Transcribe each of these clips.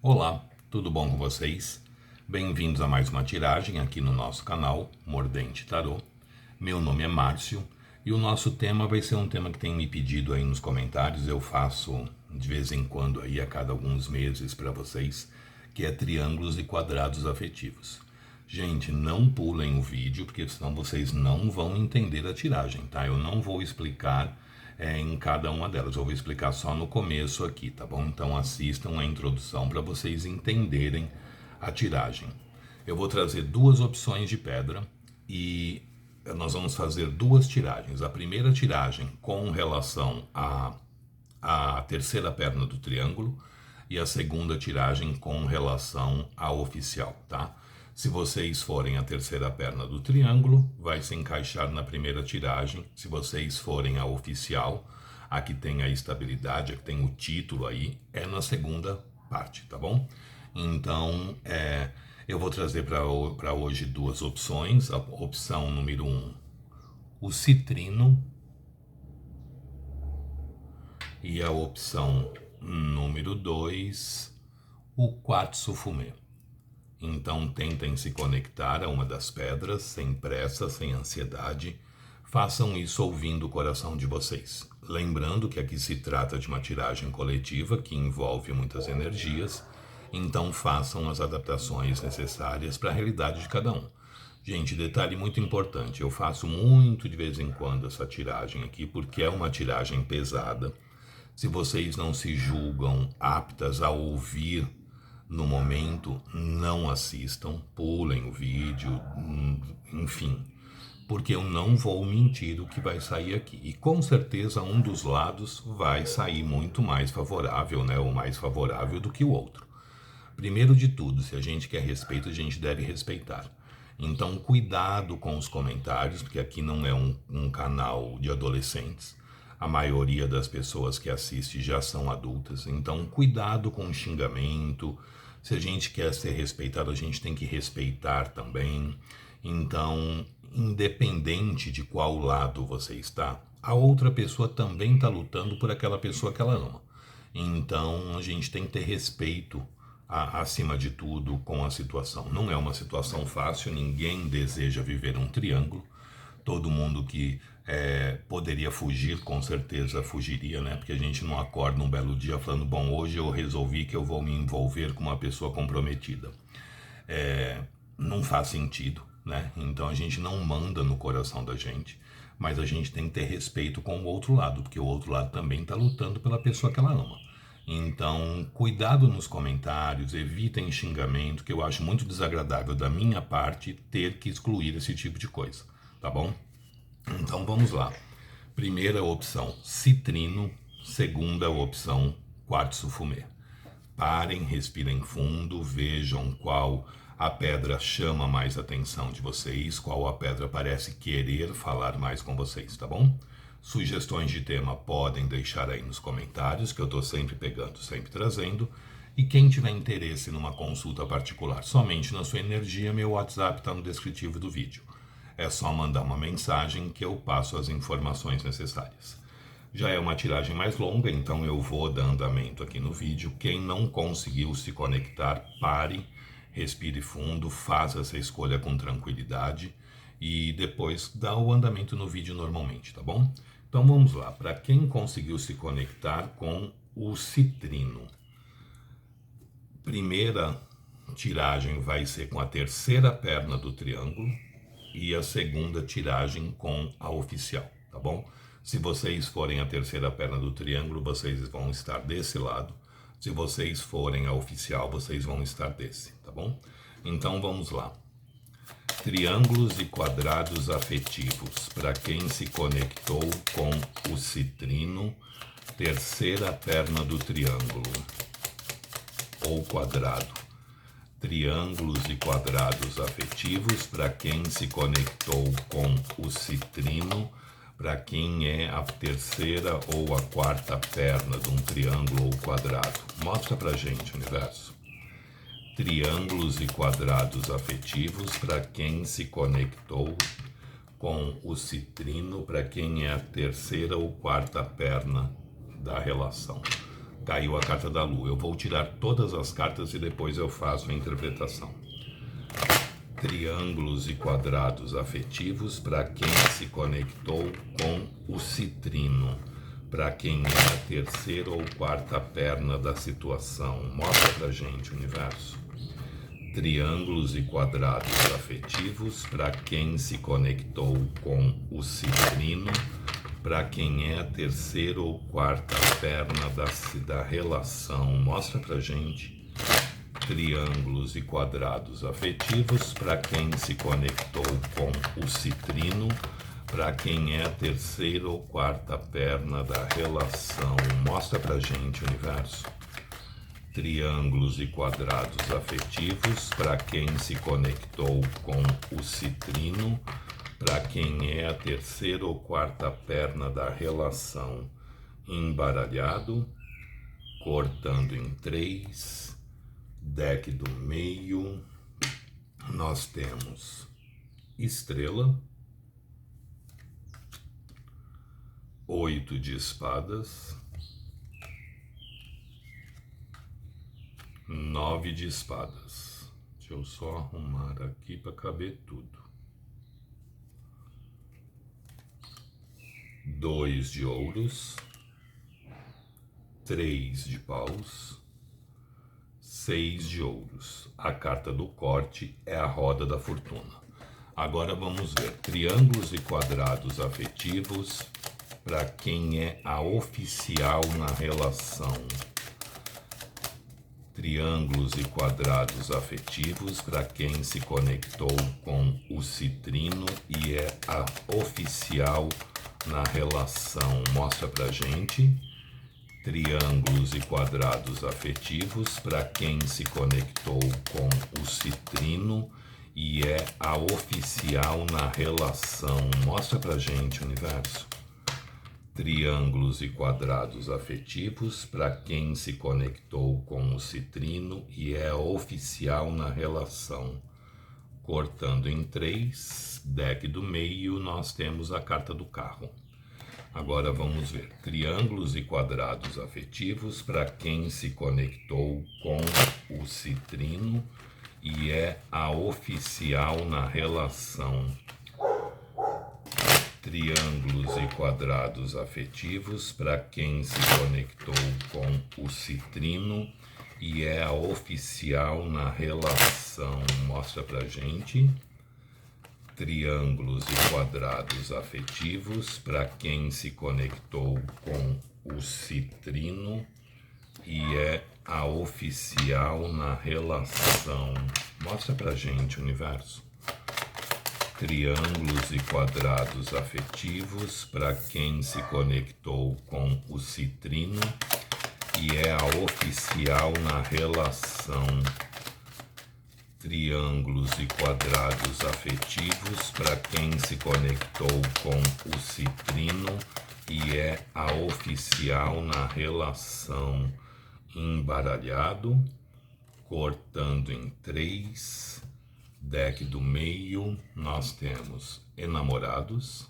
Olá, tudo bom com vocês? Bem-vindos a mais uma tiragem aqui no nosso canal Mordente Tarô. Meu nome é Márcio e o nosso tema vai ser um tema que tem me pedido aí nos comentários. Eu faço de vez em quando aí a cada alguns meses para vocês, que é triângulos e quadrados afetivos. Gente, não pulem o vídeo, porque senão vocês não vão entender a tiragem, tá? Eu não vou explicar em cada uma delas, eu vou explicar só no começo aqui, tá bom? Então assistam a introdução para vocês entenderem a tiragem. Eu vou trazer duas opções de pedra e nós vamos fazer duas tiragens. A primeira tiragem com relação à terceira perna do triângulo e a segunda tiragem com relação ao oficial, tá? Se vocês forem a terceira perna do triângulo, vai se encaixar na primeira tiragem. Se vocês forem a oficial, a que tem a estabilidade, a que tem o título aí, é na segunda parte, tá bom? Então, eu vou trazer para hoje duas opções. A opção número 1, o citrino, e a opção número 2, o quartzo fumê. Então tentem se conectar a uma das pedras, sem pressa, sem ansiedade. Façam isso ouvindo o coração de vocês. Lembrando que aqui se trata de uma tiragem coletiva que envolve muitas energias, então façam as adaptações necessárias para a realidade de cada um. Gente, detalhe muito importante, eu faço muito de vez em quando essa tiragem aqui, porque é uma tiragem pesada. Se vocês não se julgam aptas a ouvir no momento, não assistam, pulem o vídeo, enfim, porque eu não vou mentir o que vai sair aqui. E com certeza um dos lados vai sair muito mais favorável, né, ou mais favorável do que o outro. Primeiro de tudo, se a gente quer respeito, a gente deve respeitar. Então, cuidado com os comentários, porque aqui não é um canal de adolescentes. A maioria das pessoas que assiste já são adultas. Então, cuidado com o xingamento. Se a gente quer ser respeitado, a gente tem que respeitar também. Então, independente de qual lado você está, a outra pessoa também está lutando por aquela pessoa que ela ama. Então, a gente tem que ter respeito acima de tudo com a situação. Não é uma situação fácil, ninguém deseja viver um triângulo. Todo mundo que poderia fugir, com certeza fugiria, né? Porque a gente não acorda um belo dia falando, bom, hoje eu resolvi que eu vou me envolver com uma pessoa comprometida. Não faz sentido, né? Então a gente não manda no coração da gente, mas a gente tem que ter respeito com o outro lado, porque o outro lado também está lutando pela pessoa que ela ama. Então, cuidado nos comentários, evitem xingamento, que eu acho muito desagradável da minha parte ter que excluir esse tipo de coisa, tá bom? Então vamos lá. Primeira opção, citrino. Segunda opção, quartzo fumê. Parem, respirem fundo, vejam qual a pedra chama mais atenção de vocês, qual a pedra parece querer falar mais com vocês, tá bom? Sugestões de tema podem deixar aí nos comentários, que eu estou sempre pegando, sempre trazendo. E quem tiver interesse numa consulta particular somente na sua energia, meu WhatsApp está no descritivo do vídeo. É só mandar uma mensagem que eu passo as informações necessárias. Já é uma tiragem mais longa, então eu vou dar andamento aqui no vídeo. Quem não conseguiu se conectar, pare, respire fundo, faça essa escolha com tranquilidade e depois dá o andamento no vídeo normalmente, tá bom? Então vamos lá, para quem conseguiu se conectar com o citrino. Primeira tiragem vai ser com a terceira perna do triângulo e a segunda tiragem com a oficial, tá bom? Se vocês forem a terceira perna do triângulo, vocês vão estar desse lado. Se vocês forem a oficial, vocês vão estar desse, tá bom? Então vamos lá. Triângulos e quadrados afetivos. Para quem se conectou com o citrino, terceira perna do triângulo ou quadrado. Triângulos e quadrados afetivos para quem se conectou com o citrino, para quem é a terceira ou a quarta perna de um triângulo ou quadrado. Mostra pra gente, universo. Triângulos e quadrados afetivos para quem se conectou com o citrino, para quem é a terceira ou quarta perna da relação. caiu a carta da lua. Eu vou tirar todas as cartas e depois eu faço a interpretação. Triângulos e quadrados afetivos para quem se conectou com o citrino, para quem é a terceira ou quarta perna da situação. Mostra pra gente, universo. Triângulos e quadrados afetivos para quem se conectou com o citrino, para quem é a terceira ou quarta perna da relação. Mostra pra gente. Triângulos e quadrados afetivos para quem se conectou com o citrino, para quem é a terceira ou quarta perna da relação. Mostra pra gente, universo. Triângulos e quadrados afetivos para quem se conectou com o citrino, para quem é a terceira ou quarta perna da relação. Embaralhado, cortando em 3, deck do meio, nós temos estrela, 8 de espadas, 9 de espadas. Deixa eu só arrumar aqui para caber tudo. 2 de ouros, 3 de paus, 6 de ouros. A carta do corte é a roda da fortuna. Agora vamos ver triângulos e quadrados afetivos para quem é a oficial na relação. Triângulos e quadrados afetivos para quem se conectou com o citrino e é a oficial na relação. Mostra pra gente. Triângulos e quadrados afetivos para quem se conectou com o citrino e é a oficial na relação. Mostra pra gente, universo. Triângulos e quadrados afetivos para quem se conectou com o citrino e é oficial na relação. Cortando em 3, deck do meio, nós temos a carta do carro. Agora vamos ver triângulos e quadrados afetivos para quem se conectou com o citrino e é a oficial na relação. Triângulos e quadrados afetivos para quem se conectou com o citrino e é a oficial na relação. Mostra pra gente. Triângulos e quadrados afetivos para quem se conectou com o citrino e é a oficial na relação. Mostra pra gente, universo. Triângulos e quadrados afetivos para quem se conectou com o citrino e é a oficial na relação. Triângulos e quadrados afetivos para quem se conectou com o citrino e é a oficial na relação. Embaralhado, cortando em 3, deck do meio, nós temos enamorados,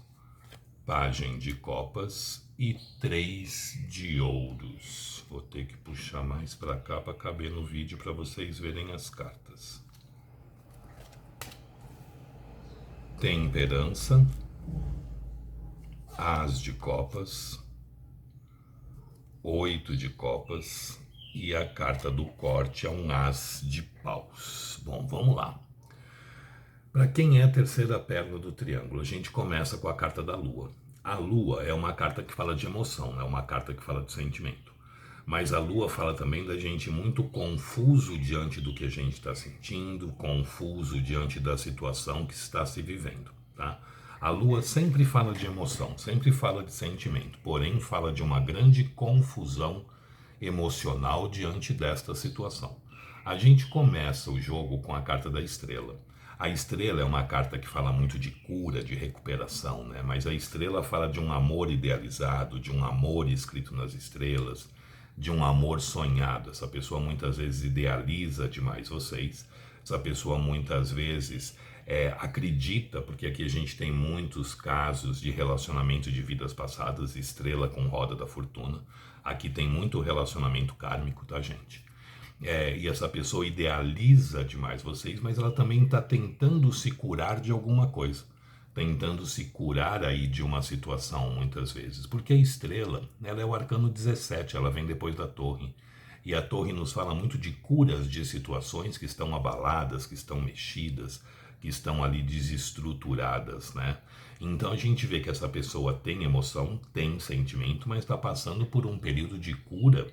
pajem de copas e 3 de ouros. Vou ter que puxar mais para cá para caber no vídeo para vocês verem as cartas. Temperança, as de copas, 8 de copas e a carta do corte é um as de paus. Bom, vamos lá. Para quem é a terceira perna do triângulo, a gente começa com a carta da lua. A lua é uma carta que fala de emoção, é uma carta que fala de sentimento. Mas a lua fala também da gente muito confuso diante do que a gente está sentindo, confuso diante da situação que está se vivendo, tá? A lua sempre fala de emoção, sempre fala de sentimento, porém fala de uma grande confusão emocional diante desta situação. A gente começa o jogo com a carta da estrela. A estrela é uma carta que fala muito de cura, de recuperação, né? Mas a estrela fala de um amor idealizado, de um amor escrito nas estrelas, de um amor sonhado. Essa pessoa muitas vezes idealiza demais vocês. Essa pessoa muitas vezes acredita, porque aqui a gente tem muitos casos de relacionamento de vidas passadas, estrela com roda da fortuna. Aqui tem muito relacionamento kármico, tá, gente? E essa pessoa idealiza demais vocês, mas ela também está tentando se curar de alguma coisa, tentando se curar aí de uma situação muitas vezes, porque a estrela, ela é o arcano 17, ela vem depois da torre, e a torre nos fala muito de curas de situações que estão abaladas, que estão mexidas, que estão ali desestruturadas, né? Então a gente vê que essa pessoa tem emoção, tem sentimento, mas está passando por um período de cura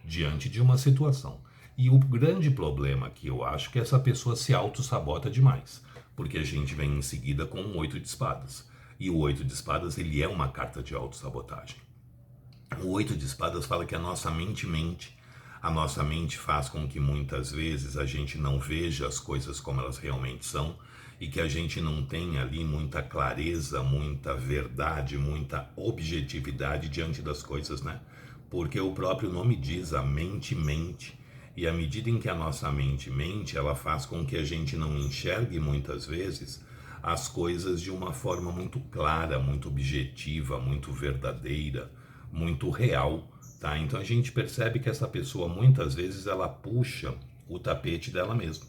diante de uma situação. E o grande problema que eu acho é que essa pessoa se auto-sabota demais, porque a gente vem em seguida com um 8 de espadas. E o 8 de espadas, ele é uma carta de auto-sabotagem. O 8 de espadas fala que a nossa mente mente. A nossa mente faz com que muitas vezes a gente não veja as coisas como elas realmente são e que a gente não tenha ali muita clareza, muita verdade, muita objetividade diante das coisas, né? Porque o próprio nome diz, a mente mente. E à medida em que a nossa mente mente, ela faz com que a gente não enxergue muitas vezes as coisas de uma forma muito clara, muito objetiva, muito verdadeira, muito real, tá? Então a gente percebe que essa pessoa muitas vezes ela puxa o tapete dela mesma.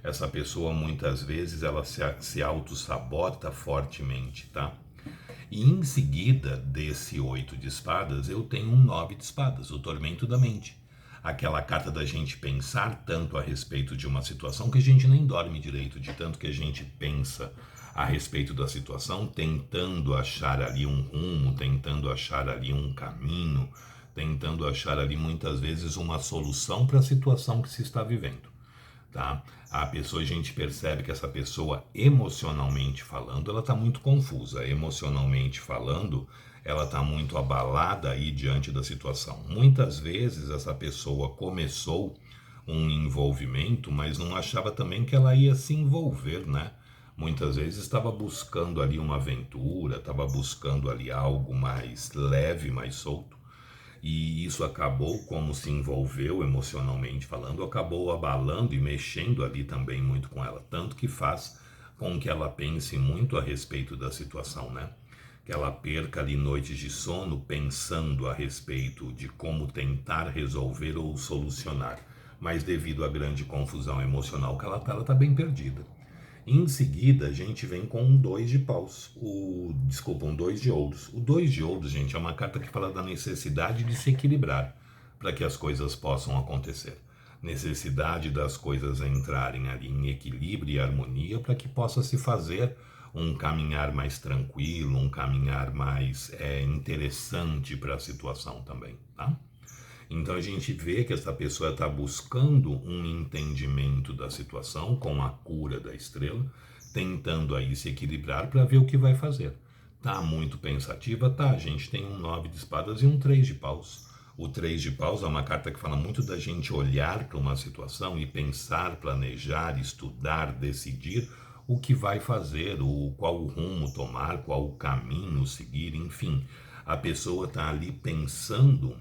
Essa pessoa muitas vezes ela se auto-sabota fortemente, tá? E em seguida desse 8 de espadas, eu tenho um 9 de espadas, o tormento da mente. Aquela carta da gente pensar tanto a respeito de uma situação que a gente nem dorme direito, de tanto que a gente pensa a respeito da situação, tentando achar ali um rumo, tentando achar ali um caminho, tentando achar ali muitas vezes uma solução para a situação que se está vivendo. Tá? A pessoa, a gente percebe que essa pessoa, emocionalmente falando, ela está muito confusa. Emocionalmente falando, ela está muito abalada aí diante da situação. Muitas vezes essa pessoa começou um envolvimento, mas não achava também que ela ia se envolver, né? Muitas vezes estava buscando ali uma aventura, estava buscando ali algo mais leve, mais solto. E isso acabou, como se envolveu emocionalmente falando, acabou abalando e mexendo ali também muito com ela. Tanto que faz com que ela pense muito a respeito da situação, né? Que ela perca ali noites de sono pensando a respeito de como tentar resolver ou solucionar. Mas devido à grande confusão emocional que ela está bem perdida. Em seguida, a gente vem com um 2 de paus, um 2 de ouros. O 2 de ouros, gente, é uma carta que fala da necessidade de se equilibrar para que as coisas possam acontecer. Necessidade das coisas entrarem ali em equilíbrio e harmonia para que possa se fazer um caminhar mais tranquilo, um caminhar mais interessante para a situação também, tá? Então a gente vê que essa pessoa está buscando um entendimento da situação com a cura da estrela, tentando aí se equilibrar para ver o que vai fazer. Tá muito pensativa? Tá, a gente tem um 9 de espadas e um 3 de paus. O 3 de paus é uma carta que fala muito da gente olhar para uma situação e pensar, planejar, estudar, decidir o que vai fazer, qual o rumo tomar, qual o caminho seguir, enfim. A pessoa está ali pensando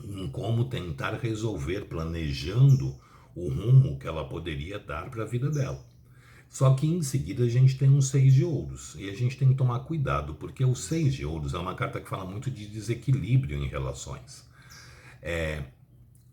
em como tentar resolver, planejando o rumo que ela poderia dar para a vida dela. Só que em seguida a gente tem um 6 de ouros e a gente tem que tomar cuidado, porque o 6 de ouros é uma carta que fala muito de desequilíbrio em relações.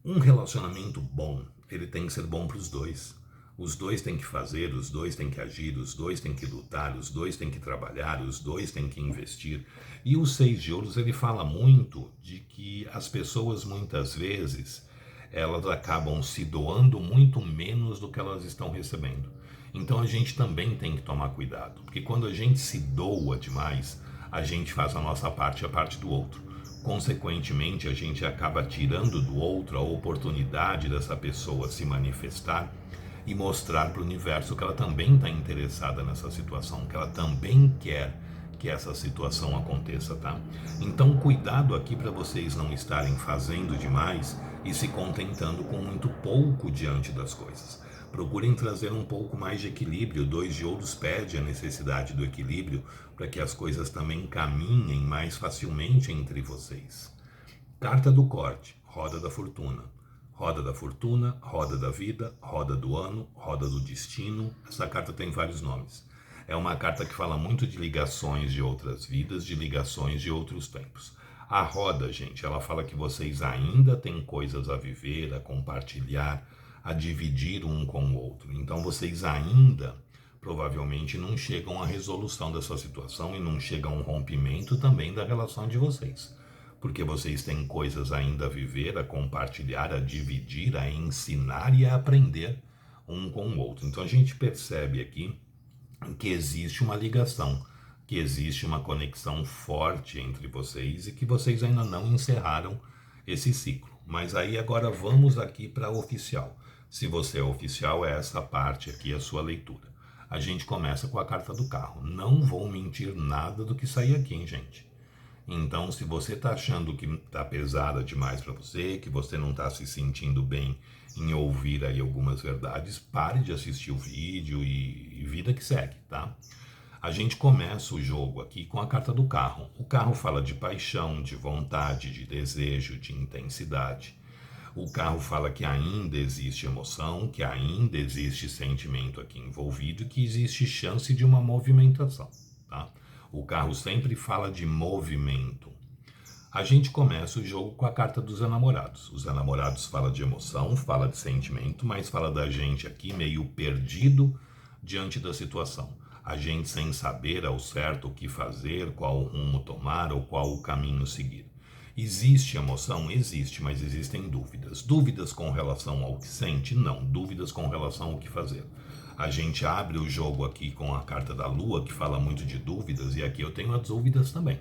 Um relacionamento bom, ele tem que ser bom para os dois. Os dois têm que fazer, os dois têm que agir, os dois têm que lutar, os dois têm que trabalhar, os dois têm que investir. E o 6 de ouros, ele fala muito de que as pessoas muitas vezes, elas acabam se doando muito menos do que elas estão recebendo. Então a gente também tem que tomar cuidado, porque quando a gente se doa demais, a gente faz a nossa parte e a parte do outro. Consequentemente, a gente acaba tirando do outro a oportunidade dessa pessoa se manifestar e mostrar para o universo que ela também está interessada nessa situação, que ela também quer que essa situação aconteça, tá? Então, cuidado aqui para vocês não estarem fazendo demais e se contentando com muito pouco diante das coisas. Procurem trazer um pouco mais de equilíbrio. O 2 de ouros pede a necessidade do equilíbrio para que as coisas também caminhem mais facilmente entre vocês. Carta do corte. roda da fortuna. Roda da fortuna, roda da vida, roda do ano, roda do destino. Essa carta tem vários nomes. É uma carta que fala muito de ligações de outras vidas, de ligações de outros tempos. A roda, gente, ela fala que vocês ainda têm coisas a viver, a compartilhar, a dividir um com o outro. Então vocês ainda provavelmente não chegam à resolução dessa situação e não chegam a um rompimento também da relação de vocês. Porque vocês têm coisas ainda a viver, a compartilhar, a dividir, a ensinar e a aprender um com o outro. Então a gente percebe aqui que existe uma ligação, que existe uma conexão forte entre vocês e que vocês ainda não encerraram esse ciclo. Mas aí agora vamos aqui para oficial. Se você é oficial, é essa parte aqui a sua leitura. A gente começa com a carta do carro. Não vou mentir nada do que sair aqui, hein, gente? Então, se você está achando que está pesada demais para você, que você não está se sentindo bem em ouvir aí algumas verdades, pare de assistir o vídeo e vida que segue, tá? A gente começa o jogo aqui com a carta do carro. O carro fala de paixão, de vontade, de desejo, de intensidade. O carro fala que ainda existe emoção, que ainda existe sentimento aqui envolvido e que existe chance de uma movimentação, tá? O carro sempre fala de movimento. A gente começa o jogo com a carta dos enamorados. Os enamorados fala de emoção, fala de sentimento, mas fala da gente aqui meio perdido diante da situação. A gente sem saber ao certo o que fazer, qual rumo tomar ou qual o caminho seguir. Existe emoção? Existe, mas existem dúvidas. Dúvidas com relação ao que sente? Não. Dúvidas com relação ao que fazer. A gente abre o jogo aqui com a carta da Lua, que fala muito de dúvidas, e aqui eu tenho as dúvidas também.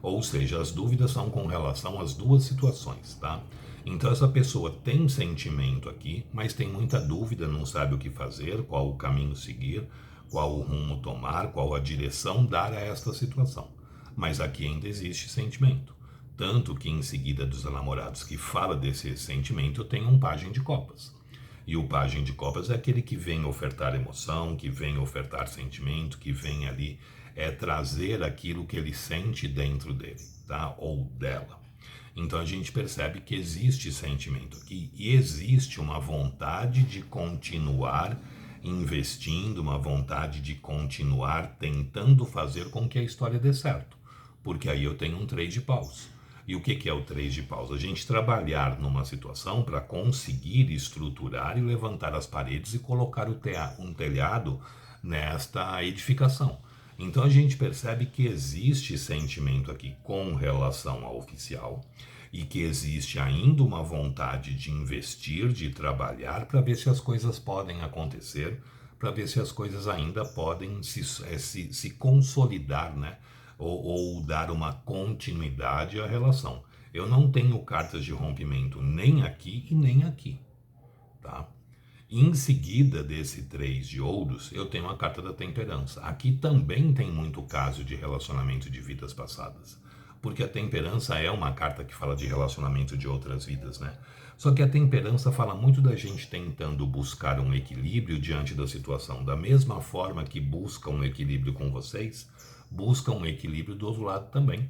Ou seja, as dúvidas são com relação às duas situações, tá? Então essa pessoa tem sentimento aqui, mas tem muita dúvida, não sabe o que fazer, qual o caminho seguir, qual o rumo tomar, qual a direção dar a esta situação. Mas aqui ainda existe sentimento. Tanto que em seguida dos enamorados que fala desse sentimento, tem um pajem de copas. E o pajem de copas é aquele que vem ofertar emoção, que vem ofertar sentimento, que vem ali trazer aquilo que ele sente dentro dele, tá? Ou dela. Então a gente percebe que existe sentimento aqui e existe uma vontade de continuar investindo, uma vontade de continuar tentando fazer com que a história dê certo. Porque aí eu tenho um 3 de paus. E o que é o 3 de paus? A gente trabalhar numa situação para conseguir estruturar e levantar as paredes e colocar um telhado nesta edificação. Então a gente percebe que existe sentimento aqui com relação ao oficial e que existe ainda uma vontade de investir, de trabalhar para ver se as coisas podem acontecer, para ver se as coisas ainda podem se consolidar, né? Ou dar uma continuidade à relação. Eu não tenho cartas de rompimento nem aqui e nem aqui, tá? Em seguida desse 3 de ouros, eu tenho a carta da temperança. Aqui também tem muito caso de relacionamento de vidas passadas, porque a temperança é uma carta que fala de relacionamento de outras vidas, né? Só que a temperança fala muito da gente tentando buscar um equilíbrio diante da situação, da mesma forma que busca um equilíbrio com vocês, busca um equilíbrio do outro lado também,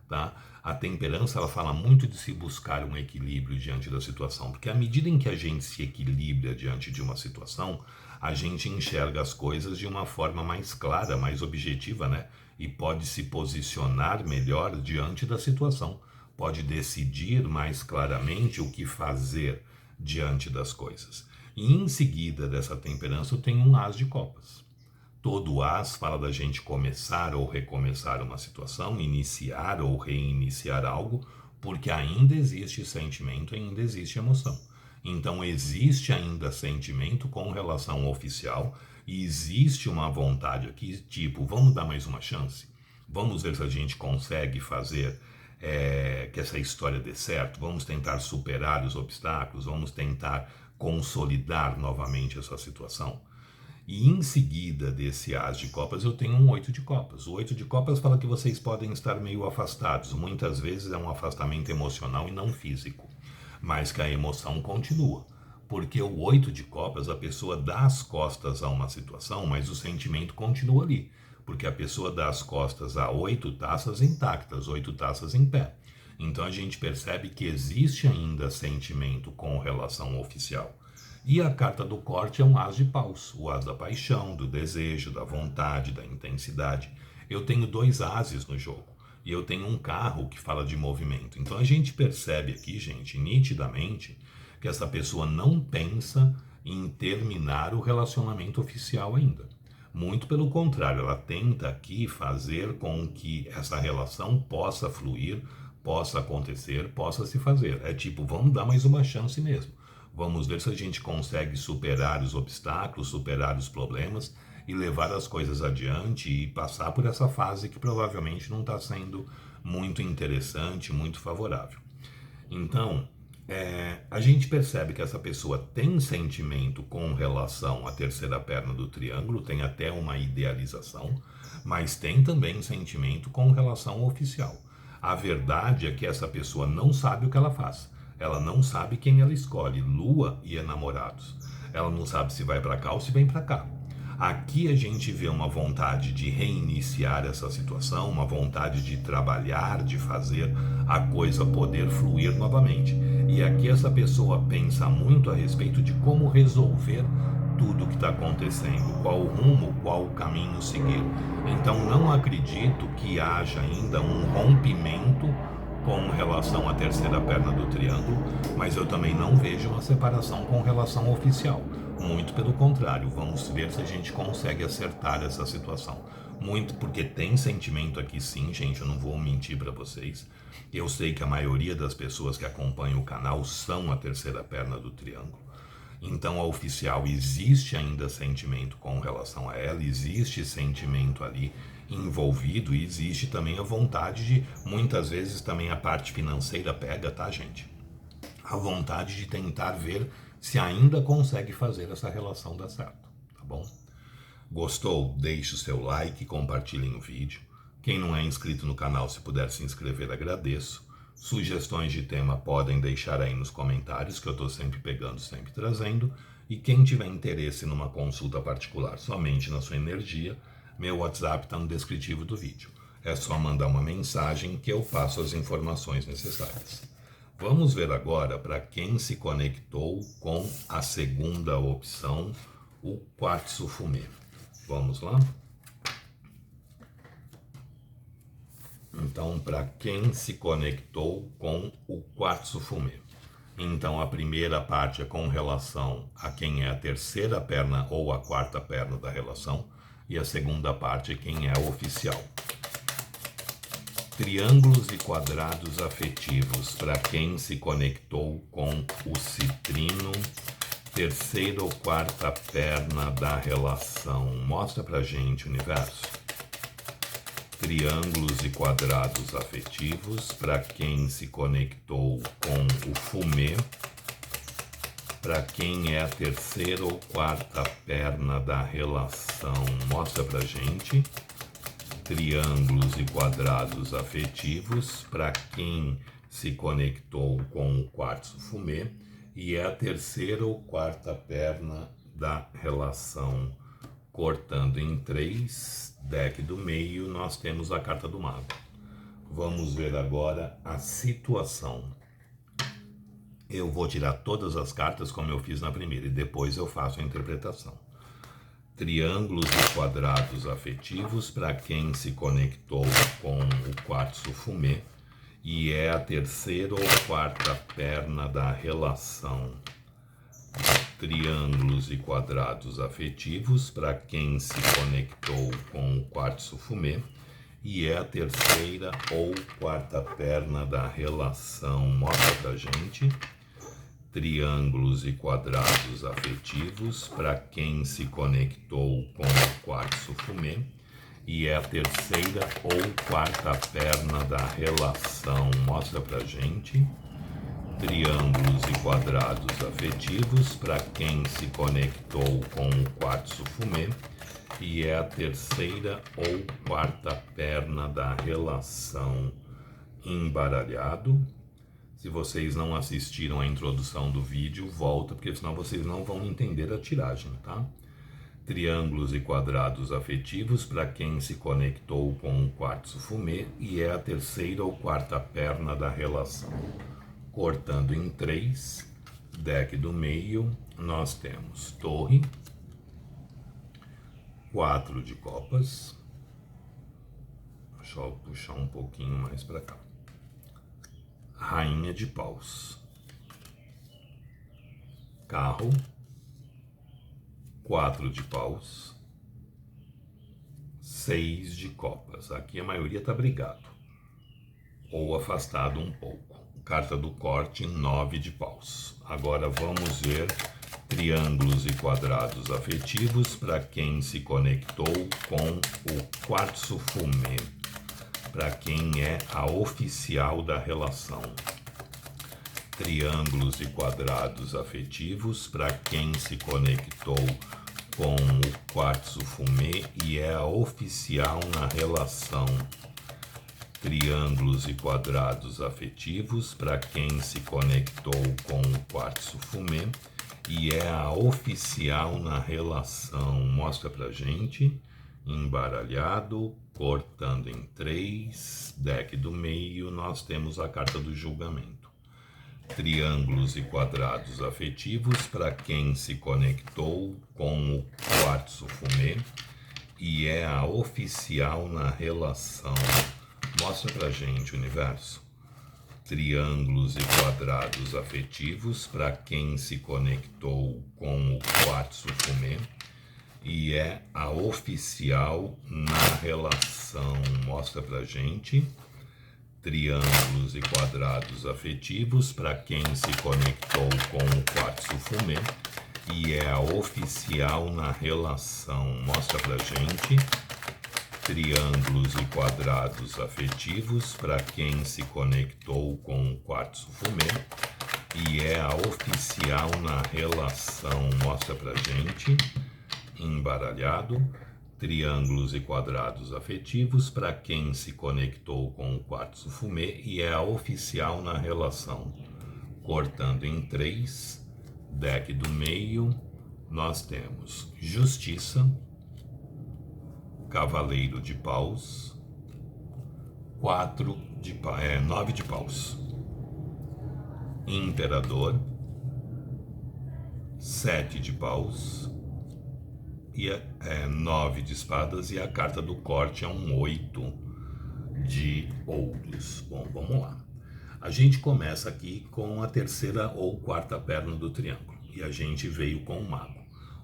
tá? A temperança, ela fala muito de se buscar um equilíbrio diante da situação, porque à medida em que a gente se equilibra diante de uma situação, a gente enxerga as coisas de uma forma mais clara, mais objetiva, né? E pode se posicionar melhor diante da situação, pode decidir mais claramente o que fazer diante das coisas. E em seguida dessa temperança eu tenho um as de copas. Todo as fala da gente começar ou recomeçar uma situação, iniciar ou reiniciar algo, porque ainda existe sentimento, ainda existe emoção. Então existe ainda sentimento com relação ao oficial e existe uma vontade aqui, tipo, vamos dar mais uma chance? Vamos ver se a gente consegue fazer que essa história dê certo? Vamos tentar superar os obstáculos? Vamos tentar consolidar novamente essa situação? E em seguida desse as de copas eu tenho um 8 de copas. O 8 de copas fala que vocês podem estar meio afastados. Muitas vezes é um afastamento emocional e não físico. Mas que a emoção continua. Porque o 8 de copas, a pessoa dá as costas a uma situação, mas o sentimento continua ali. Porque a pessoa dá as costas a 8 taças intactas, 8 taças em pé. Então a gente percebe que existe ainda sentimento com relação oficial. E a carta do corte é um as de paus, o as da paixão, do desejo, da vontade, da intensidade. Eu tenho 2 ases no jogo e eu tenho um carro que fala de movimento. Então a gente percebe aqui, gente, nitidamente, que essa pessoa não pensa em terminar o relacionamento oficial ainda. Muito pelo contrário, ela tenta aqui fazer com que essa relação possa fluir, possa acontecer, possa se fazer. É tipo, vamos dar mais uma chance mesmo. Vamos ver se a gente consegue superar os obstáculos, superar os problemas e levar as coisas adiante e passar por essa fase que provavelmente não está sendo muito interessante, muito favorável. Então, a gente percebe que essa pessoa tem sentimento com relação à terceira perna do triângulo, tem até uma idealização, mas tem também sentimento com relação ao oficial. A verdade é que essa pessoa não sabe o que ela faz. Ela não sabe quem ela escolhe, lua e enamorados. Ela não sabe se vai para cá ou se vem para cá. Aqui a gente vê uma vontade de reiniciar essa situação, uma vontade de trabalhar, de fazer a coisa poder fluir novamente. E aqui essa pessoa pensa muito a respeito de como resolver tudo o que está acontecendo, qual o rumo, qual o caminho seguir. Então não acredito que haja ainda um rompimento com relação à terceira perna do triângulo, mas eu também não vejo uma separação com relação ao oficial. Muito pelo contrário, vamos ver se a gente consegue acertar essa situação. Muito porque tem sentimento aqui sim, gente, eu não vou mentir para vocês. Eu sei que a maioria das pessoas que acompanham o canal são a terceira perna do triângulo. Então a oficial existe ainda sentimento com relação a ela, existe sentimento ali envolvido e existe também a vontade de, muitas vezes também a parte financeira pega, tá, gente? A vontade de tentar ver se ainda consegue fazer essa relação dar certo, tá bom? Gostou? Deixe o seu like, compartilhem o vídeo. Quem não é inscrito no canal, se puder se inscrever, agradeço. Sugestões de tema podem deixar aí nos comentários, que eu estou sempre pegando, sempre trazendo. E quem tiver interesse numa consulta particular somente na sua energia, meu WhatsApp está no descritivo do vídeo. É só mandar uma mensagem que eu passo as informações necessárias. Vamos ver agora para quem se conectou com a segunda opção, o quartzo fumê. Vamos lá? Então, para quem se conectou com o quartzo fumê. Então, a primeira parte é com relação a quem é a terceira perna ou a quarta perna da relação. E a segunda parte é quem é o oficial. Triângulos e quadrados afetivos para quem se conectou com o citrino, terceira ou quarta perna da relação. Mostra pra gente, universo. Triângulos e quadrados afetivos para quem se conectou com o fumê, para quem é a terceira ou quarta perna da relação. Mostra pra gente. Triângulos e quadrados afetivos para quem se conectou com o quartzo fumê e é a terceira ou quarta perna da relação. Cortando em 3, deck do meio, nós temos a carta do mago. Vamos ver agora a situação. Eu vou tirar todas as cartas como eu fiz na primeira e depois eu faço a interpretação. Triângulos e quadrados afetivos para quem se conectou com o quartzo fumê e é a terceira ou quarta perna da relação. Triângulos e quadrados afetivos para quem se conectou com o quartzo fumê e é a terceira ou quarta perna da relação. Mostra pra gente. Triângulos e quadrados afetivos para quem se conectou com o quartzo fumê e é a terceira ou quarta perna da relação. Mostra pra gente. Triângulos e quadrados afetivos para quem se conectou com o quartzo fumê e é a terceira ou quarta perna da relação. Embaralhado. Se vocês não assistiram a introdução do vídeo, volta, porque senão vocês não vão entender a tiragem, tá? triângulos e quadrados afetivos para quem se conectou com o quartzo fumê e é a terceira ou quarta perna da relação. Cortando em 3, deck do meio, nós temos torre, 4 de copas, deixa eu puxar um pouquinho mais para cá, rainha de paus, carro, 4 de paus, 6 de copas. Aqui a maioria está brigado ou afastado um pouco. Carta do corte, 9 de paus. Agora vamos ver triângulos e quadrados afetivos para quem se conectou com o quartzo fumê, para quem é a oficial da relação. Triângulos e quadrados afetivos para quem se conectou com o quartzo fumê e é a oficial na relação. Triângulos e quadrados afetivos para quem se conectou com o quartzo fumê e é a oficial na relação. Mostra pra gente, embaralhado, cortando em 3, deck do meio, nós temos a carta do julgamento. Triângulos e quadrados afetivos para quem se conectou com o quartzo fumê e é a oficial na relação. Mostra pra gente, universo. Triângulos e quadrados afetivos para quem se conectou com o quartzo fumê e é a oficial na relação. Mostra pra gente. Triângulos e quadrados afetivos para quem se conectou com o quartzo fumê e é a oficial na relação. Mostra pra gente. Triângulos e quadrados afetivos para quem se conectou com o quartzo fumê e é a oficial na relação. Mostra pra gente. Embaralhado. Triângulos e quadrados afetivos para quem se conectou com o quartzo fumê e é a oficial na relação. Cortando em 3, deck do meio, nós temos justiça, cavaleiro de paus, 9 de paus, imperador, 7 de paus, e 9 de espadas, e a carta do corte é um 8 de ouros. Bom, vamos lá. A gente começa aqui com a terceira ou quarta perna do triângulo, e a gente veio com o mago.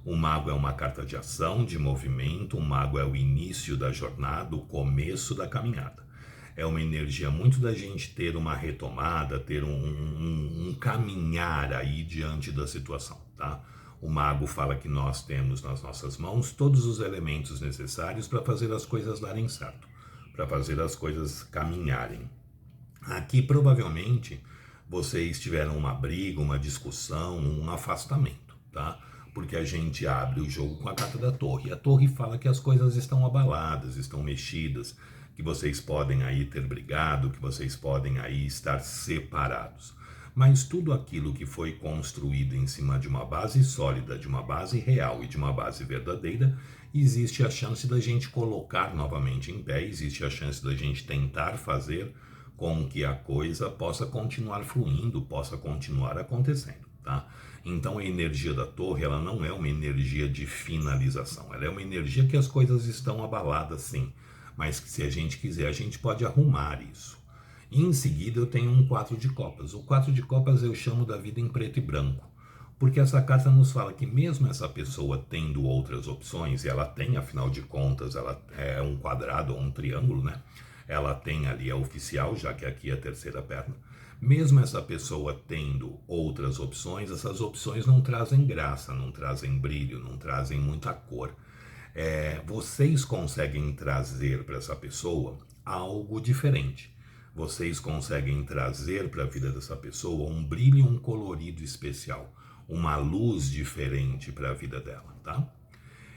O mago é uma carta de ação, de movimento, o mago é o início da jornada, o começo da caminhada. É uma energia muito da gente ter uma retomada, ter um caminhar aí diante da situação, tá? O mago fala que nós temos nas nossas mãos todos os elementos necessários para fazer as coisas darem certo, para fazer as coisas caminharem. Aqui provavelmente vocês tiveram uma briga, uma discussão, um afastamento, tá? Porque a gente abre o jogo com a carta da torre. A torre fala que as coisas estão abaladas, estão mexidas, que vocês podem aí ter brigado, que vocês podem aí estar separados. Mas tudo aquilo que foi construído em cima de uma base sólida, de uma base real e de uma base verdadeira, existe a chance da gente colocar novamente em pé, existe a chance da gente tentar fazer com que a coisa possa continuar fluindo, possa continuar acontecendo, tá? Então a energia da torre, ela não é uma energia de finalização, ela é uma energia que as coisas estão abaladas sim, mas que se a gente quiser, a gente pode arrumar isso. E em seguida eu tenho um 4 de copas. O 4 de copas eu chamo da vida em preto e branco, porque essa carta nos fala que mesmo essa pessoa tendo outras opções, e ela tem, afinal de contas, ela é um quadrado ou um triângulo, né? Ela tem ali a oficial, já que aqui é a terceira perna. Mesmo essa pessoa tendo outras opções, essas opções não trazem graça, não trazem brilho, não trazem muita cor. Vocês conseguem trazer para essa pessoa algo diferente. Vocês conseguem trazer para a vida dessa pessoa um brilho e um colorido especial, uma luz diferente para a vida dela, tá?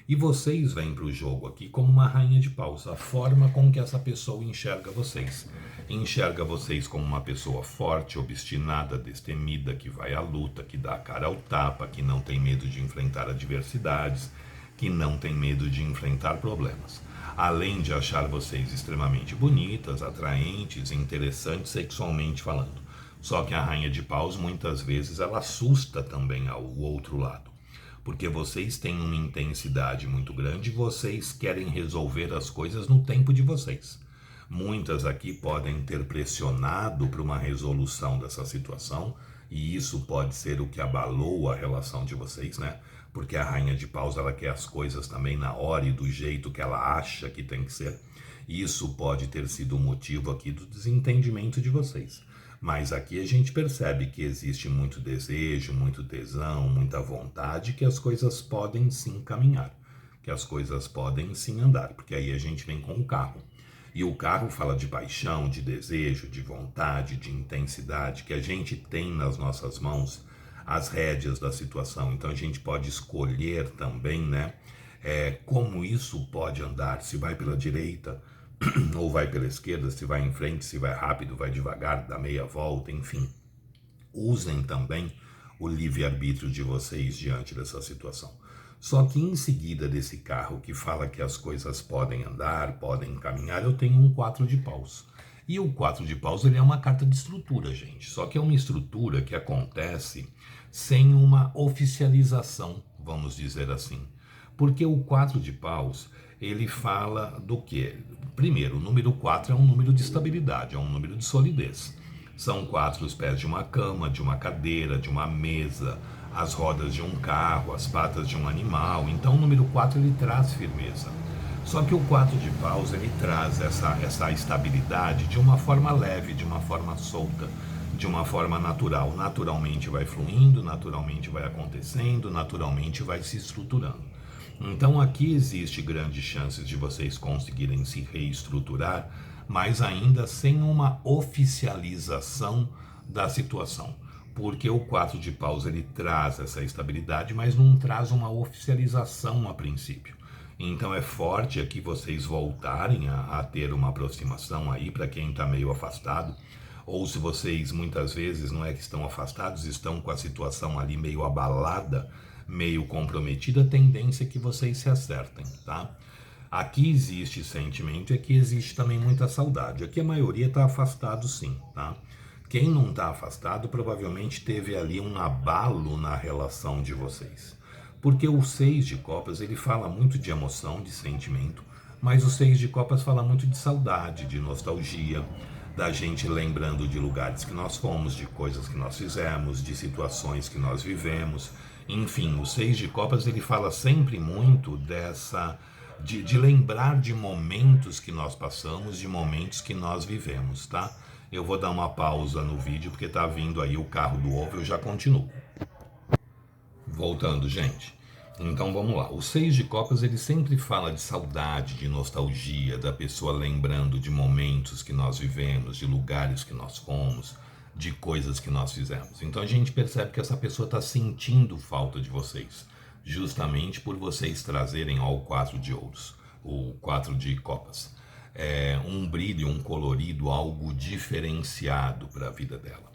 E vocês vêm para o jogo aqui como uma rainha de paus, a forma com que essa pessoa enxerga vocês. Enxerga vocês como uma pessoa forte, obstinada, destemida, que vai à luta, que dá a cara ao tapa, que não tem medo de enfrentar adversidades, que não tem medo de enfrentar problemas. Além de achar vocês extremamente bonitas, atraentes, interessantes sexualmente falando. Só que a Rainha de Paus muitas vezes ela assusta também ao outro lado. Porque vocês têm uma intensidade muito grande e vocês querem resolver as coisas no tempo de vocês. Muitas aqui podem ter pressionado para uma resolução dessa situação e isso pode ser o que abalou a relação de vocês, né? Porque a Rainha de Paus ela quer as coisas também na hora e do jeito que ela acha que tem que ser. Isso pode ter sido o motivo aqui do desentendimento de vocês. Mas aqui a gente percebe que existe muito desejo, muito tesão, muita vontade, que as coisas podem sim caminhar, que as coisas podem sim andar, porque aí a gente vem com o carro. E o carro fala de paixão, de desejo, de vontade, de intensidade, que a gente tem nas nossas mãos as rédeas da situação. Então a gente pode escolher também, né, como isso pode andar, se vai pela direita ou vai pela esquerda, se vai em frente, se vai rápido, vai devagar, dá meia volta, enfim. Usem também o livre-arbítrio de vocês diante dessa situação. Só que em seguida desse carro que fala que as coisas podem andar, podem caminhar, eu tenho um 4 de paus. E o 4 de paus ele é uma carta de estrutura, gente. Só que é uma estrutura que acontece sem uma oficialização, vamos dizer assim. Porque o 4 de paus, ele fala do quê? Primeiro, o número 4 é um número de estabilidade, é um número de solidez. São 4 os pés de uma cama, de uma cadeira, de uma mesa, as rodas de um carro, as patas de um animal. Então o número 4 ele traz firmeza. Só que o 4 de paus ele traz essa estabilidade de uma forma leve, de uma forma solta, de uma forma natural. Naturalmente vai fluindo, naturalmente vai acontecendo, naturalmente vai se estruturando. Então aqui existe grandes chances de vocês conseguirem se reestruturar, mas ainda sem uma oficialização da situação. Porque o 4 de paus ele traz essa estabilidade, mas não traz uma oficialização a princípio. Então é forte aqui vocês voltarem a ter uma aproximação aí para quem está meio afastado, ou se vocês muitas vezes não é que estão afastados, estão com a situação ali meio abalada, meio comprometida, a tendência é que vocês se acertem, tá? Aqui existe sentimento e aqui existe também muita saudade. Aqui a maioria está afastado sim, tá? Quem não está afastado provavelmente teve ali um abalo na relação de vocês. Porque o 6 de copas ele fala muito de emoção, de sentimento, mas o 6 de copas fala muito de saudade, de nostalgia, da gente lembrando de lugares que nós fomos, de coisas que nós fizemos, de situações que nós vivemos. Enfim, o 6 de copas ele fala sempre muito de lembrar de momentos que nós passamos, de momentos que nós vivemos, tá? Eu vou dar uma pausa no vídeo porque tá vindo aí o carro do ovo, eu já continuo. Voltando, gente. Então vamos lá. O 6 de copas ele sempre fala de saudade, de nostalgia, da pessoa lembrando de momentos que nós vivemos, de lugares que nós fomos, de coisas que nós fizemos. Então a gente percebe que essa pessoa está sentindo falta de vocês, justamente por vocês trazerem ao 4 de ouros, o 4 de copas. Um brilho, um colorido, algo diferenciado para a vida dela.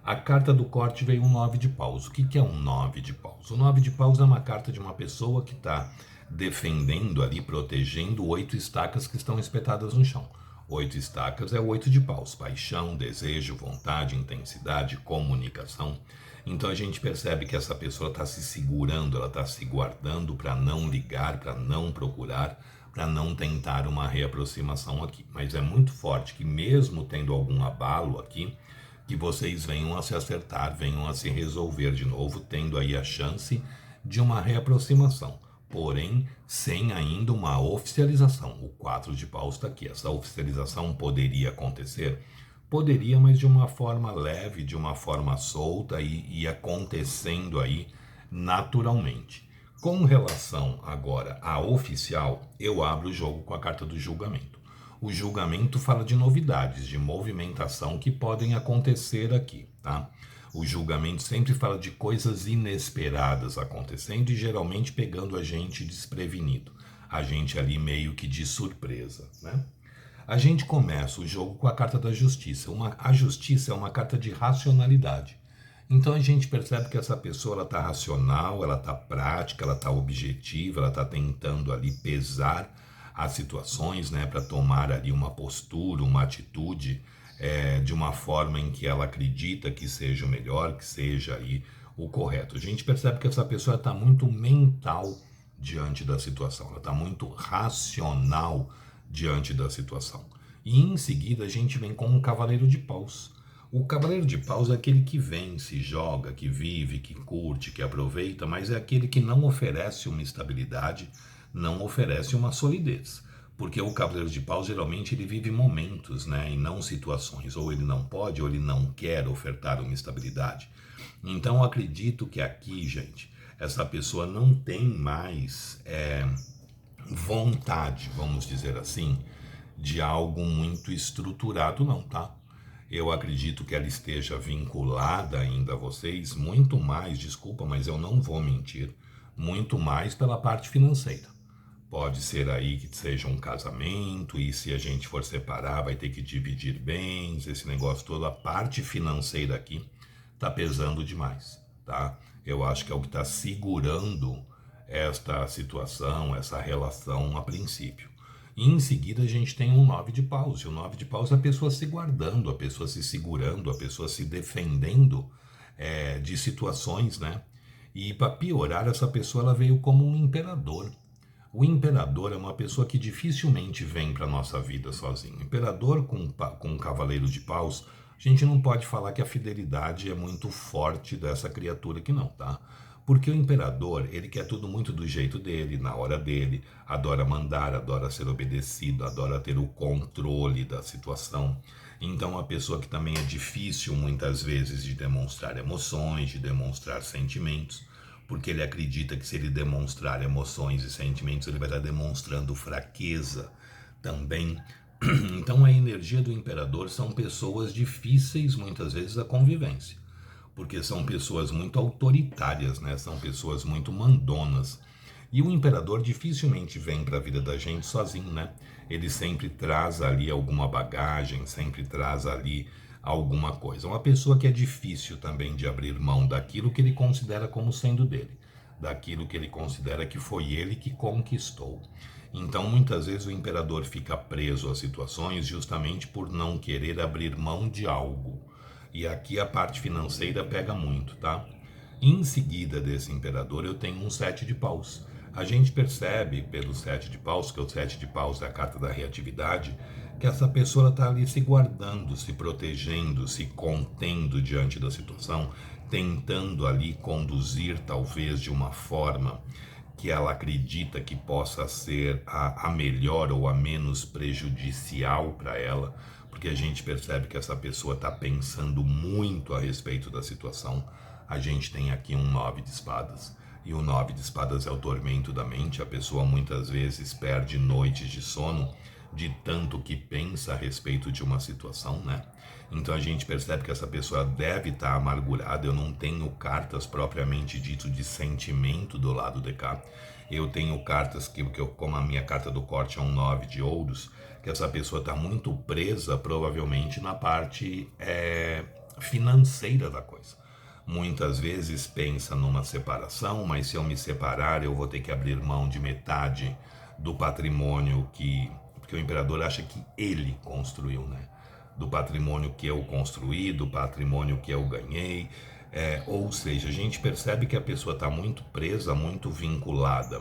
A carta do corte veio um 9 de paus. O que é um 9 de paus? O 9 de paus é uma carta de uma pessoa que está defendendo ali, protegendo 8 estacas que estão espetadas no chão. 8 estacas é o 8 de paus. Paixão, desejo, vontade, intensidade, comunicação. Então a gente percebe que essa pessoa está se segurando, ela está se guardando para não ligar, para não procurar, para não tentar uma reaproximação aqui. Mas é muito forte que mesmo tendo algum abalo aqui, que vocês venham a se acertar, venham a se resolver de novo, tendo aí a chance de uma reaproximação. Porém, sem ainda uma oficialização. O 4 de paus está aqui. Essa oficialização poderia acontecer? Poderia, mas de uma forma leve, de uma forma solta e acontecendo aí naturalmente. Com relação agora à oficial, eu abro o jogo com a carta do julgamento. O julgamento fala de novidades, de movimentação que podem acontecer aqui, tá? O julgamento sempre fala de coisas inesperadas acontecendo e geralmente pegando a gente desprevenido. A gente ali meio que de surpresa, né? A gente começa o jogo com a carta da justiça. A justiça é uma carta de racionalidade. Então a gente percebe que essa pessoa ela está racional, ela está prática, ela está objetiva, ela está tentando ali pesar as situações, né, para tomar ali uma postura, uma atitude de uma forma em que ela acredita que seja o melhor, que seja aí o correto. A gente percebe que essa pessoa está muito mental diante da situação, ela está muito racional diante da situação. E em seguida a gente vem com um cavaleiro de paus. O cavaleiro de paus é aquele que vem, se joga, que vive, que curte, que aproveita, mas é aquele que não oferece uma estabilidade, não oferece uma solidez. Porque o cavaleiro de paus geralmente ele vive momentos, né, e não situações. Ou ele não pode, ou ele não quer ofertar uma estabilidade. Então eu acredito que aqui, gente, essa pessoa não tem mais vontade, vamos dizer assim, de algo muito estruturado, não, tá? Eu acredito que ela esteja vinculada ainda a vocês, muito mais, desculpa, mas eu não vou mentir, muito mais pela parte financeira. Pode ser aí que seja um casamento, e se a gente for separar, vai ter que dividir bens, esse negócio todo. A parte financeira aqui tá pesando demais, tá? Eu acho que é o que está segurando esta situação, essa relação a princípio. E em seguida a gente tem um 9 de paus. E o 9 de paus é a pessoa se guardando, a pessoa se segurando, a pessoa se defendendo de situações, né? E para piorar, essa pessoa ela veio como um imperador. O imperador é uma pessoa que dificilmente vem para a nossa vida sozinho. Imperador com um cavaleiro de paus, a gente não pode falar que a fidelidade é muito forte dessa criatura aqui não, tá? Porque o imperador, ele quer tudo muito do jeito dele, na hora dele, adora mandar, adora ser obedecido, adora ter o controle da situação. Então, uma pessoa que também é difícil muitas vezes de demonstrar emoções, de demonstrar sentimentos, porque ele acredita que se ele demonstrar emoções e sentimentos, ele vai estar demonstrando fraqueza também. Então, a energia do imperador são pessoas difíceis muitas vezes a convivência, porque são pessoas muito autoritárias, né? São pessoas muito mandonas. E o imperador dificilmente vem para a vida da gente sozinho, né? Ele sempre traz ali alguma bagagem, sempre traz ali alguma coisa. Uma pessoa que é difícil também de abrir mão daquilo que ele considera como sendo dele, daquilo que ele considera que foi ele que conquistou. Então, muitas vezes o imperador fica preso a situações justamente por não querer abrir mão de algo. E aqui a parte financeira pega muito, tá? Em seguida desse imperador eu tenho um 7 de paus. A gente percebe pelo 7 de paus, que o 7 de paus é a carta da reatividade, que essa pessoa está ali se guardando, se protegendo, se contendo diante da situação, tentando ali conduzir talvez de uma forma que ela acredita que possa ser a melhor ou a menos prejudicial para ela, porque a gente percebe que essa pessoa está pensando muito a respeito da situação. A gente tem aqui um 9 de espadas, e o 9 de espadas é o tormento da mente. A pessoa muitas vezes perde noites de sono de tanto que pensa a respeito de uma situação, né? Então a gente percebe que essa pessoa deve estar amargurada. Eu não tenho cartas propriamente dito de sentimento do lado de cá. Eu tenho cartas como a minha carta do corte é um 9 de ouros, que essa pessoa está muito presa provavelmente na parte financeira da coisa. Muitas vezes pensa numa separação, mas se eu me separar eu vou ter que abrir mão de metade do patrimônio porque o imperador acha que ele construiu, né? Do patrimônio que eu construí, do patrimônio que eu ganhei. Ou seja, a gente percebe que a pessoa está muito presa, muito vinculada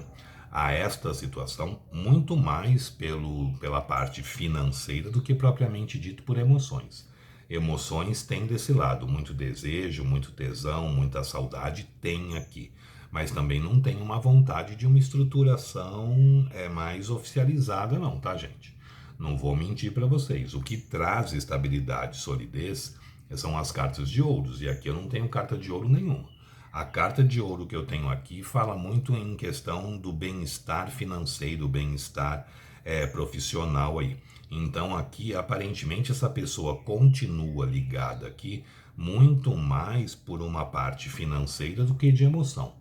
a esta situação, muito mais pela parte financeira do que propriamente dito por emoções. Emoções tem desse lado, muito desejo, muito tesão, muita saudade tem aqui, mas também não tem uma vontade de uma estruturação mais oficializada não, tá gente? Não vou mentir para vocês, o que traz estabilidade e solidez são as cartas de ouros, e aqui eu não tenho carta de ouro nenhuma. A carta de ouro que eu tenho aqui fala muito em questão do bem-estar financeiro, bem-estar profissional aí. Então aqui aparentemente essa pessoa continua ligada aqui muito mais por uma parte financeira do que de emoção.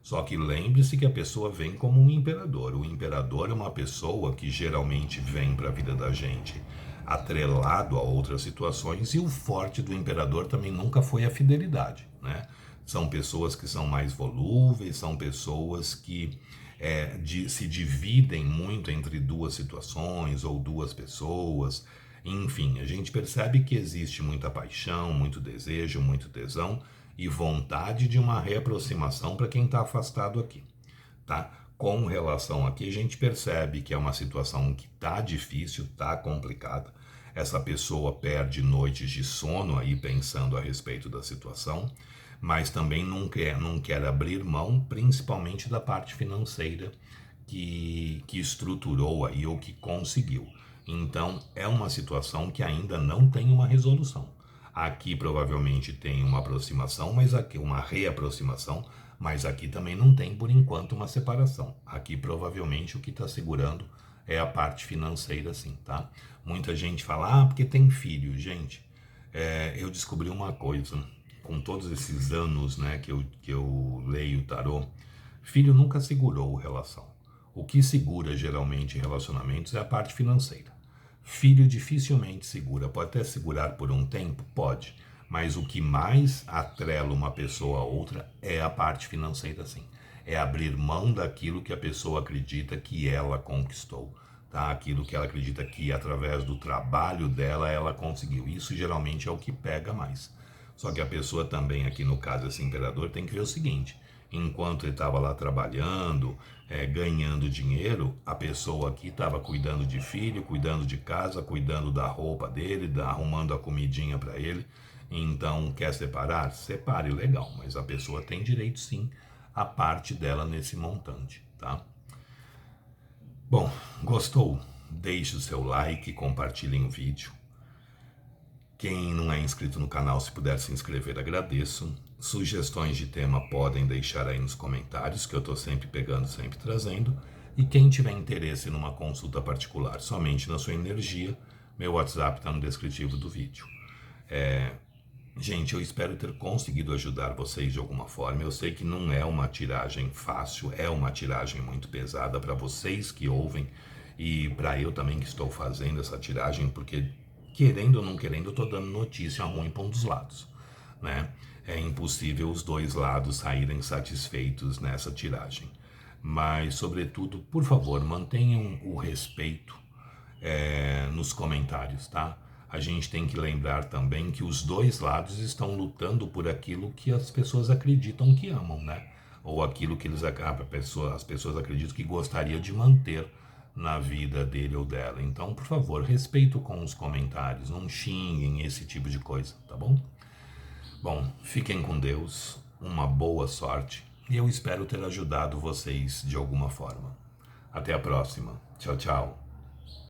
Só que lembre-se que a pessoa vem como um imperador. O imperador é uma pessoa que geralmente vem para a vida da gente atrelado a outras situações, e o forte do imperador também nunca foi a fidelidade, né? São pessoas que são mais volúveis, são pessoas que se dividem muito entre duas situações ou duas pessoas. Enfim, a gente percebe que existe muita paixão, muito desejo, muito tesão e vontade de uma reaproximação para quem está afastado aqui, tá? Com relação aqui, a gente percebe que é uma situação que tá difícil, tá complicada. Essa pessoa perde noites de sono aí pensando a respeito da situação, mas também não quer abrir mão, principalmente da parte financeira que estruturou aí ou que conseguiu. Então, é uma situação que ainda não tem uma resolução. Aqui provavelmente tem uma aproximação, mas aqui uma reaproximação, mas aqui também não tem por enquanto uma separação. Aqui provavelmente o que está segurando é a parte financeira, sim, tá? Muita gente fala, porque tem filho. Gente, eu descobri uma coisa, com todos esses anos, né, que eu leio o tarô, filho nunca segurou relação. O que segura geralmente relacionamentos é a parte financeira. Filho dificilmente segura, pode até segurar por um tempo, pode, mas o que mais atrela uma pessoa a outra é a parte financeira, sim. É abrir mão daquilo que a pessoa acredita que ela conquistou, tá? Aquilo que ela acredita que através do trabalho dela ela conseguiu. Isso geralmente é o que pega mais. Só que a pessoa também, aqui no caso esse imperador, tem que ver o seguinte: enquanto ele estava lá trabalhando, ganhando dinheiro, a pessoa aqui estava cuidando de filho, cuidando de casa, cuidando da roupa dele, arrumando a comidinha para ele. Então, quer separar? Separe, legal, mas a pessoa tem direito sim à parte dela nesse montante, tá? Bom, gostou? Deixe o seu like, compartilhem o vídeo. Quem não é inscrito no canal, se puder se inscrever, agradeço. Sugestões de tema podem deixar aí nos comentários, que eu estou sempre pegando, sempre trazendo. E quem tiver interesse numa consulta particular somente na sua energia, meu WhatsApp está no descritivo do vídeo. Gente, eu espero ter conseguido ajudar vocês de alguma forma. Eu sei que não é uma tiragem fácil, é uma tiragem muito pesada para vocês que ouvem e para eu também que estou fazendo essa tiragem, porque querendo ou não querendo, eu estou dando notícia ruim para um dos lados, né? É impossível os dois lados saírem satisfeitos nessa tiragem. Mas, sobretudo, por favor, mantenham o respeito nos comentários, tá? A gente tem que lembrar também que os dois lados estão lutando por aquilo que as pessoas acreditam que amam, né? Ou aquilo que as pessoas acreditam que gostaria de manter na vida dele ou dela. Então, por favor, respeito com os comentários, não xinguem esse tipo de coisa, tá bom? Bom, fiquem com Deus, uma boa sorte e eu espero ter ajudado vocês de alguma forma. Até a próxima. Tchau, tchau.